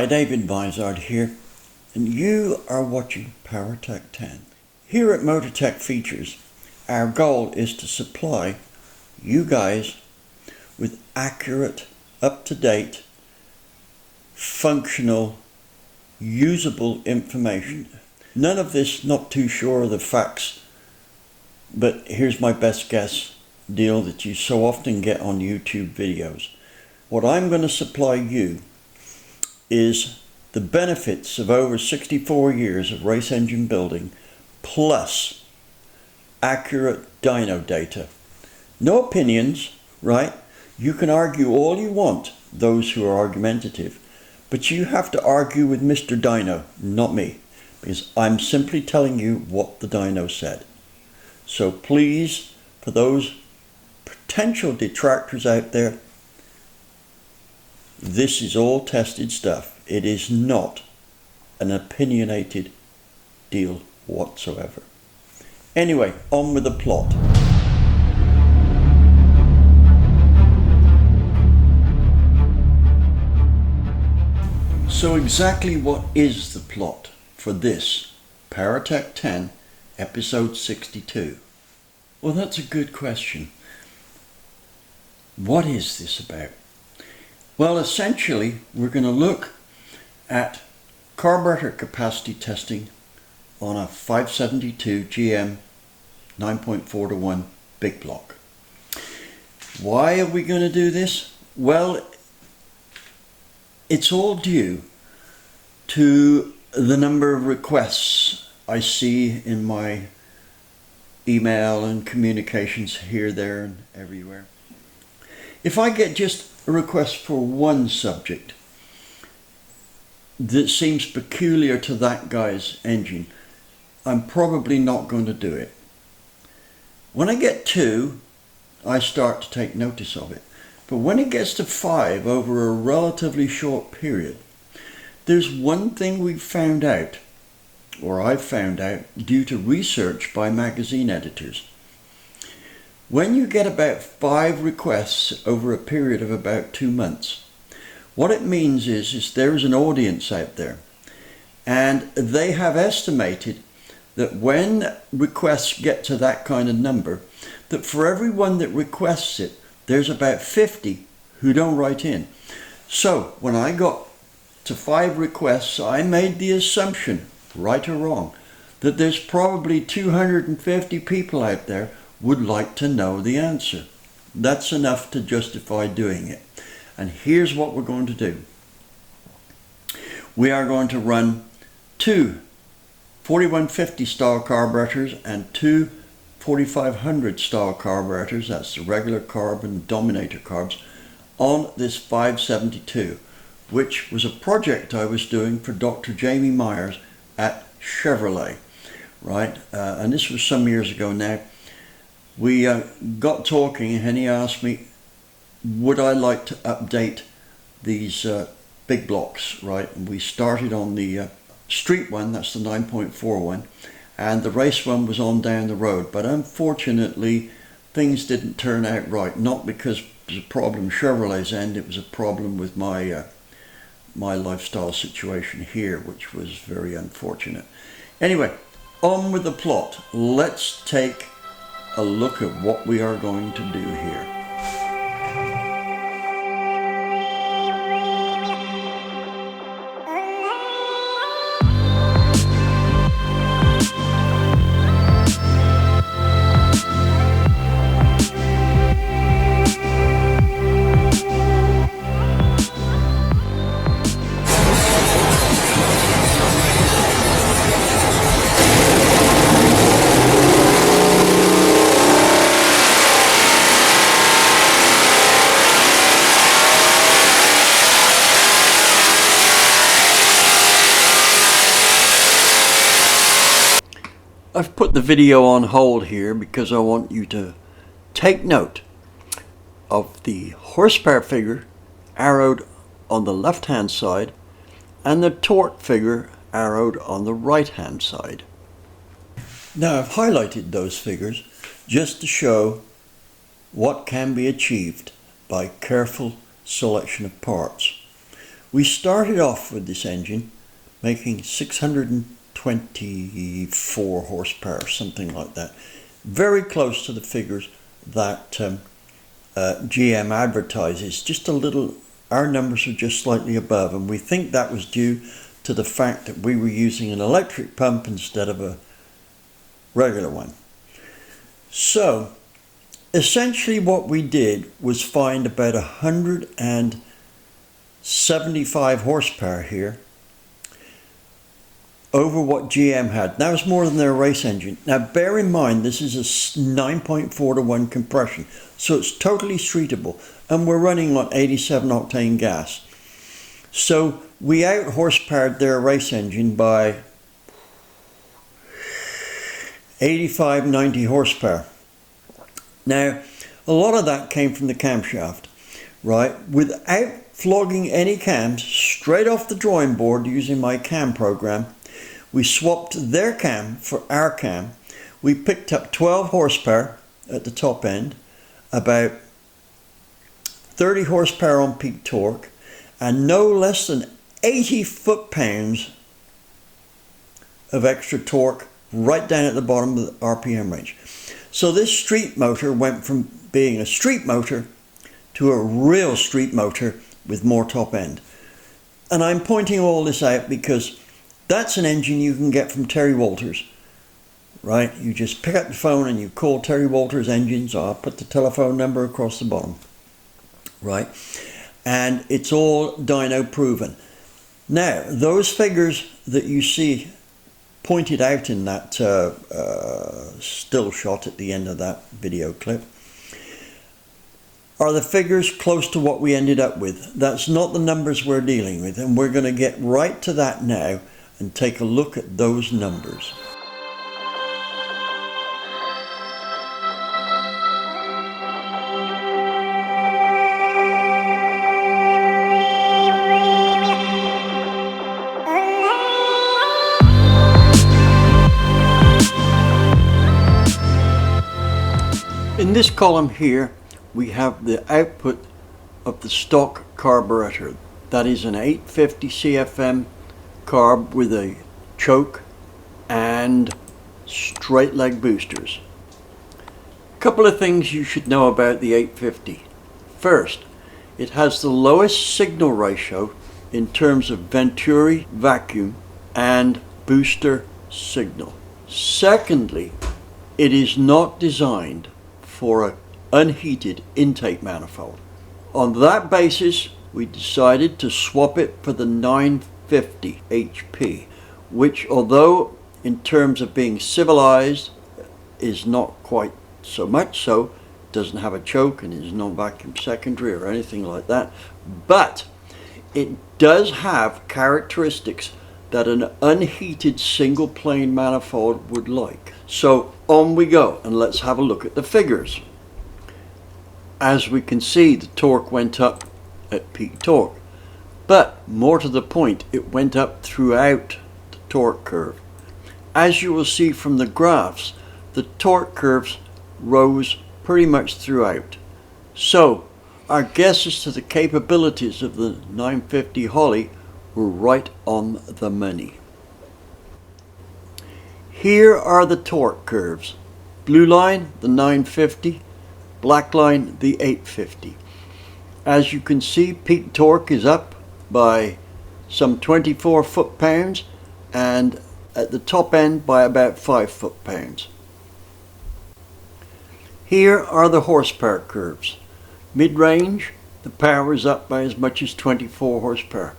Hi, David Vizard here, and you are watching PowerTech 10. Here at MotorTech Features, our goal is to supply you guys with accurate, up-to-date, functional, usable information. None of this not too sure of the facts, but here's my best guess deal that you so often get on YouTube videos. What I'm going to supply you is the benefits of over 64 years of race engine building plus accurate dyno data. No opinions, right? You can argue all you want, those who are argumentative, but you have to argue with Mr. Dyno, not me, because I'm simply telling you what the dyno said. So please, for those potential detractors out there, this is all tested stuff. It is not an opinionated deal whatsoever. Anyway, on with the plot. So exactly what is the plot for this PowerTech 10 episode 62? Well, that's a good question. What is this about? Well, essentially, we're going to look at carburetor capacity testing on a 572 GM 9.4:1 big block. Why are we going to do this? Well, it's all due to the number of requests I see in my email and communications here, there, and everywhere. If I get just a request for one subject that seems peculiar to that guy's engine, I'm probably not going to do it. When I get two, I start to take notice of it. But when it gets to five over a relatively short period, there's one thing we've found out, or I've found out due to research by magazine editors. When you get about 5 requests over a period of about 2 months, what it means is there's an audience out there, and they have estimated that when requests get to that kind of number, that for everyone that requests it, there's about 50 who don't write in. So when I got to 5 requests, I made the assumption, right or wrong, that there's probably 250 people out there would like to know the answer. That's enough to justify doing it. And here's what we're going to do. We are going to run 2 4150 style carburetors and 2 4500 style carburetors, that's the regular carb and Dominator carbs, on this 572, which was a project I was doing for Dr. Jamie Myers at Chevrolet, right? And this was some years ago now. We got talking and he asked me, would I like to update these big blocks, right? And we started on the street one, that's the 9.41, and the race one was on down the road. But unfortunately, things didn't turn out right. Not because it was a problem Chevrolet's end, it was a problem with my my lifestyle situation here, which was very unfortunate. Anyway, on with the plot. Let's take a look at what we are going to do here. I've put the video on hold here because I want you to take note of the horsepower figure arrowed on the left hand side and the torque figure arrowed on the right hand side. Now I've highlighted those figures just to show what can be achieved by careful selection of parts. We started off with this engine making 624 horsepower, something like that. Very close to the figures that GM advertises. Just a little, our numbers are just slightly above, and we think that was due to the fact that we were using an electric pump instead of a regular one. So essentially what we did was find about 175 horsepower here over what GM had. That was more than their race engine. Now bear in mind this is a 9.4 to 1 compression, so it's totally streetable, and we're running on 87 octane gas. So we out horsepowered their race engine by 85-90 horsepower. Now a lot of that came from the camshaft, right? Without flogging any cams, straight off the drawing board using my cam program, we swapped their cam for our cam. We picked up 12 horsepower at the top end, about 30 horsepower on peak torque, and no less than 80 foot-pounds of extra torque right down at the bottom of the RPM range. So this street motor went from being a street motor to a real street motor with more top end. And I'm pointing all this out because that's an engine you can get from Terry Walters, right? You just pick up the phone and you call Terry Walters Engines. I'll put the telephone number across the bottom, right? And it's all dyno proven. Now, those figures that you see pointed out in that still shot at the end of that video clip are the figures close to what we ended up with. That's not the numbers we're dealing with, and we're going to get right to that now and take a look at those numbers. In this column here, we have the output of the stock carburetor. That is an 850 CFM carb with a choke and straight leg boosters. A couple of things you should know about the 850. First, it has the lowest signal ratio in terms of Venturi vacuum and booster signal. Secondly, it is not designed for an unheated intake manifold. On that basis, we decided to swap it for the 950 HP, which, although in terms of being civilized is not quite so much so, doesn't have a choke and is non-vacuum secondary or anything like that, but it does have characteristics that an unheated single plane manifold would like. So on we go, and let's have a look at the figures. As we can see, the torque went up at peak torque, but more to the point, it went up throughout the torque curve. As you will see from the graphs, the torque curves rose pretty much throughout. So our guesses to the capabilities of the 950 Holly were right on the money. Here are the torque curves. Blue line, the 950, black line, the 850. As you can see, peak torque is up by some 24 foot-pounds, and at the top end by about 5 foot-pounds. Here are the horsepower curves. Mid-range, the power is up by as much as 24 horsepower.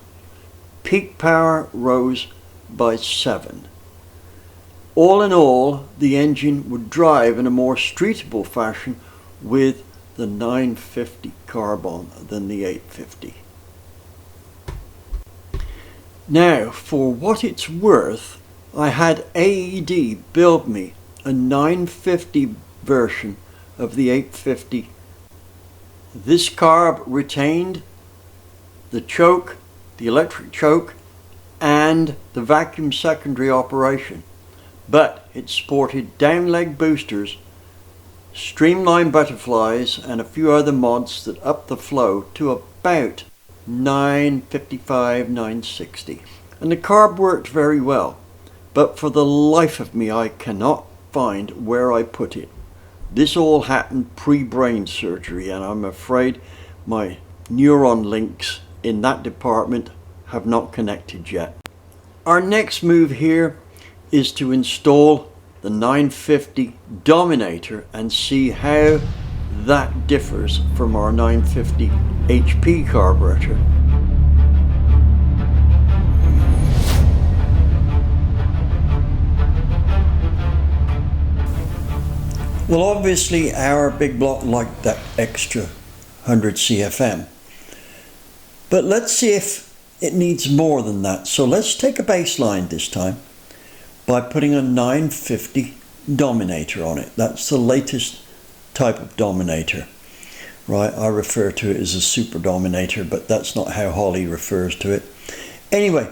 Peak power rose by 7. All in all, the engine would drive in a more streetable fashion with the 950 carbon than the 850. Now, for what it's worth, I had AED build me a 950 version of the 850. This carb retained the choke, the electric choke, and the vacuum secondary operation, but it sported down leg boosters, streamline butterflies, and a few other mods that upped the flow to about 955, 960. And the carb worked very well, but for the life of me I cannot find where I put it. This all happened pre-brain surgery, and I'm afraid my neuron links in that department have not connected yet. Our next move here is to install the 950 Dominator and see how that differs from our 950 HP carburetor. Well, obviously our big block liked that extra 100 CFM, but let's see if it needs more than that. So let's take a baseline this time by putting a 950 Dominator on it. That's the latest type of Dominator, right? I refer to it as a Super Dominator, but that's not how Holly refers to it. Anyway,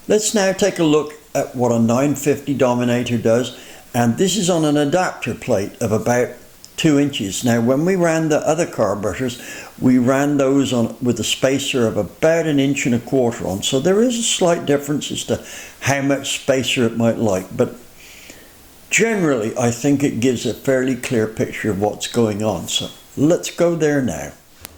let's now take a look at what a 950 Dominator does, and this is on an adapter plate of about 2 inches. Now, when we ran the other carburetors, we ran those on with a spacer of about 1.25 inches on, so there is a slight difference as to how much spacer it might like, but generally I think it gives a fairly clear picture of what's going on. So let's go there now.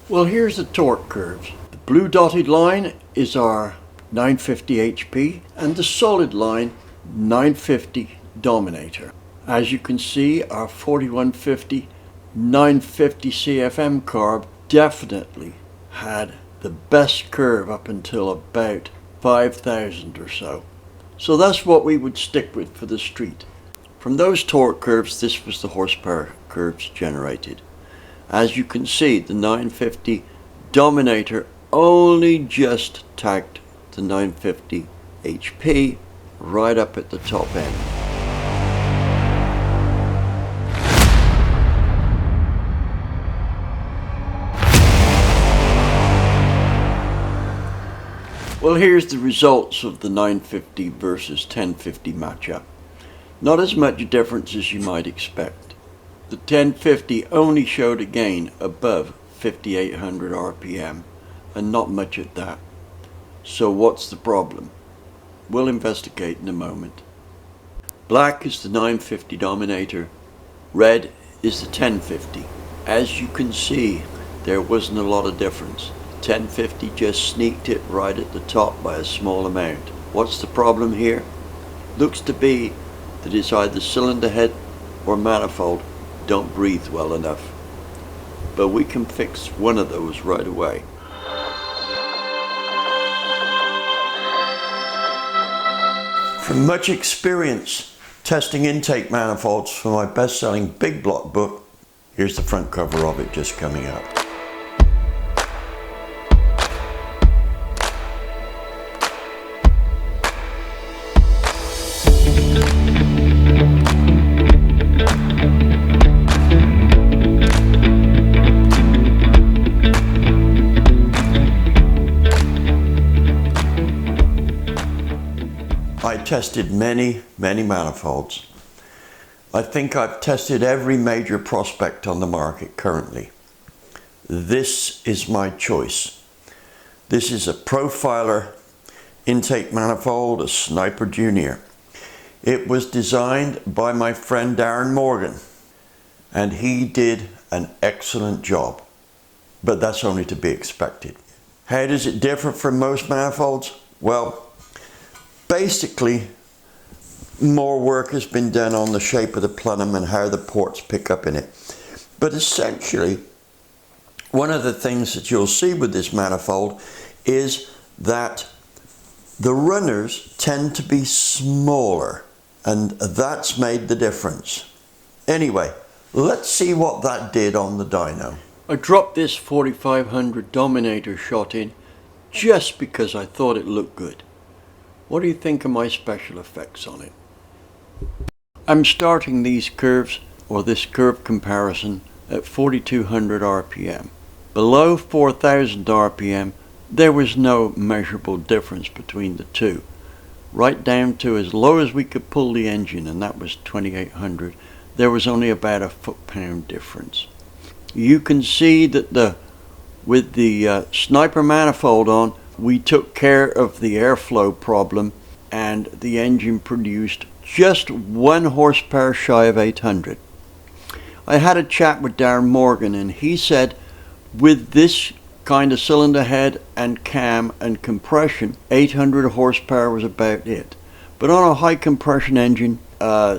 Well, here's the torque curves. The blue dotted line is our 950 HP and the solid line 950 Dominator. As you can see, our 4150 950 CFM carb definitely had the best curve up until about 5,000 or so. So that's what we would stick with for the street. From those torque curves, this was the horsepower curves generated. As you can see, the 950 Dominator only just tagged the 950 HP right up at the top end. Well, here's the results of the 950 versus 1050 matchup. Not as much difference as you might expect. The 1050 only showed a gain above 5800 RPM, and not much at that. So what's the problem? We'll investigate in a moment. Black is the 950 Dominator, red is the 1050. As you can see, there wasn't a lot of difference. 1050 just sneaked it right at the top by a small amount. What's the problem here? Looks to be that it's either cylinder head or manifold don't breathe well enough. But we can fix one of those right away. From much experience testing intake manifolds for my best-selling big block book, here's the front cover of it just coming out. I tested many manifolds. I think I've tested every major prospect on the market currently. This is my choice. This is a Profiler intake manifold, a Sniper Junior. It was designed by my friend Darren Morgan, and he did an excellent job, but that's only to be expected. How does it differ from most manifolds? Well, basically, more work has been done on the shape of the plenum and how the ports pick up in it. But essentially, one of the things that you'll see with this manifold is that the runners tend to be smaller, and that's made the difference. Anyway, let's see what that did on the dyno. I dropped this 4500 Dominator shot in just because I thought it looked good. What do you think of my special effects on it? I'm starting these curves, or this curve comparison, at 4200 RPM. Below 4000 RPM, there was no measurable difference between the two. Right down to as low as we could pull the engine, and that was 2800, there was only about a foot-pound difference. You can see that the with the Sniper manifold on, we took care of the airflow problem, and the engine produced just 1 horsepower shy of 800. I had a chat with Darren Morgan, and he said with this kind of cylinder head and cam and compression, 800 horsepower was about it. But on a high compression engine,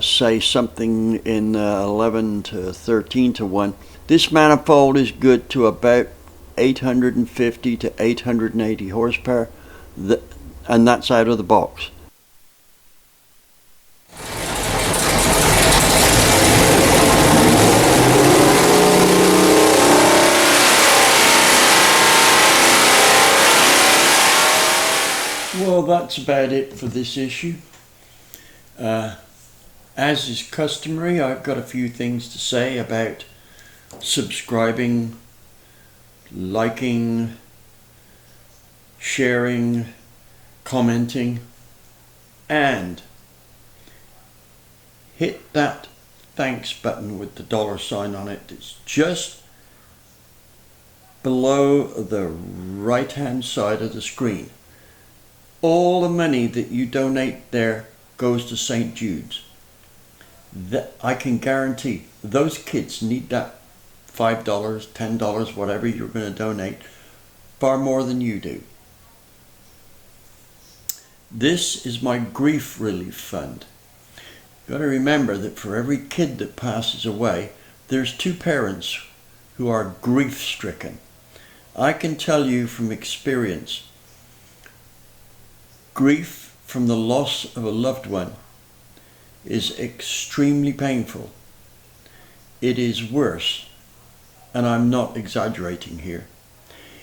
say something in 11 to 13 to 1, this manifold is good to about 850 to 880 horsepower, and that's out of the box. Well, that's about it for this issue. As is customary, I've got a few things to say about subscribing, liking, sharing, commenting, and hit that thanks button with the $sign on it. It's just below the right hand side of the screen. All the money that you donate there goes to St. Jude's. I can guarantee those kids need that $5, $10, whatever you're going to donate, far more than you do. This is my grief relief fund. You've got to remember that for every kid that passes away, there's 2 parents who are grief stricken. I can tell you from experience, grief from the loss of a loved one is extremely painful. It is worse, and I'm not exaggerating here,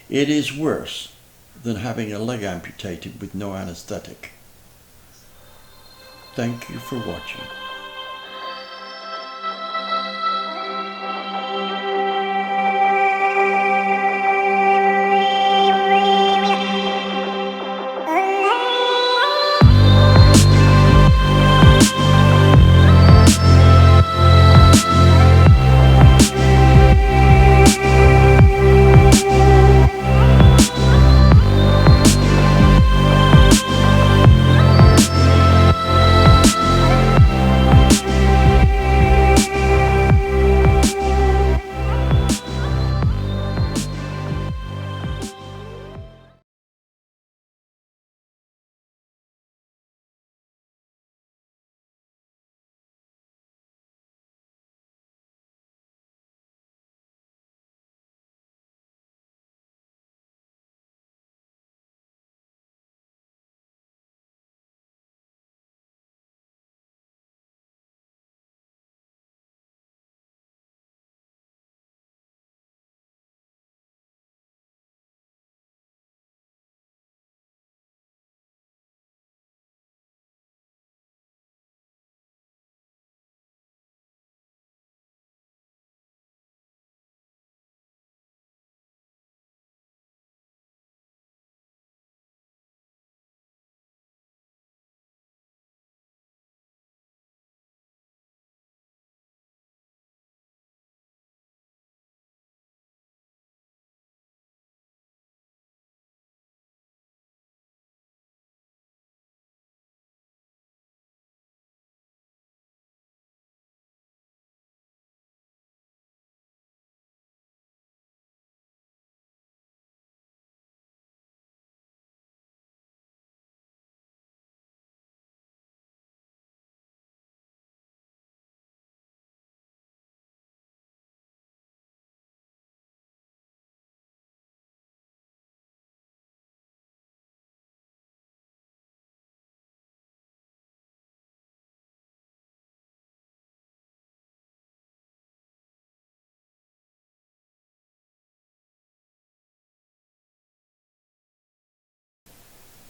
it is worse than having a leg amputated with no anesthetic. Thank you for watching.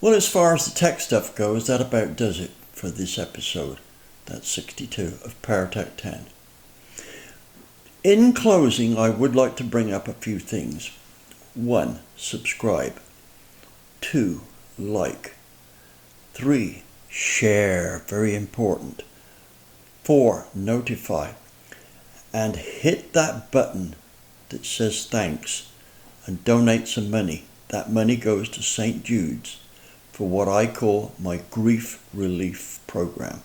Well, as far as the tech stuff goes, that about does it for this episode. That's 62 of PowerTech 10. In closing, I would like to bring up a few things. 1. Subscribe. 2. Like. 3. Share. Very important. 4. Notify. And hit that button that says thanks. and donate some money. That money goes to St. Jude's for what I call my grief relief program.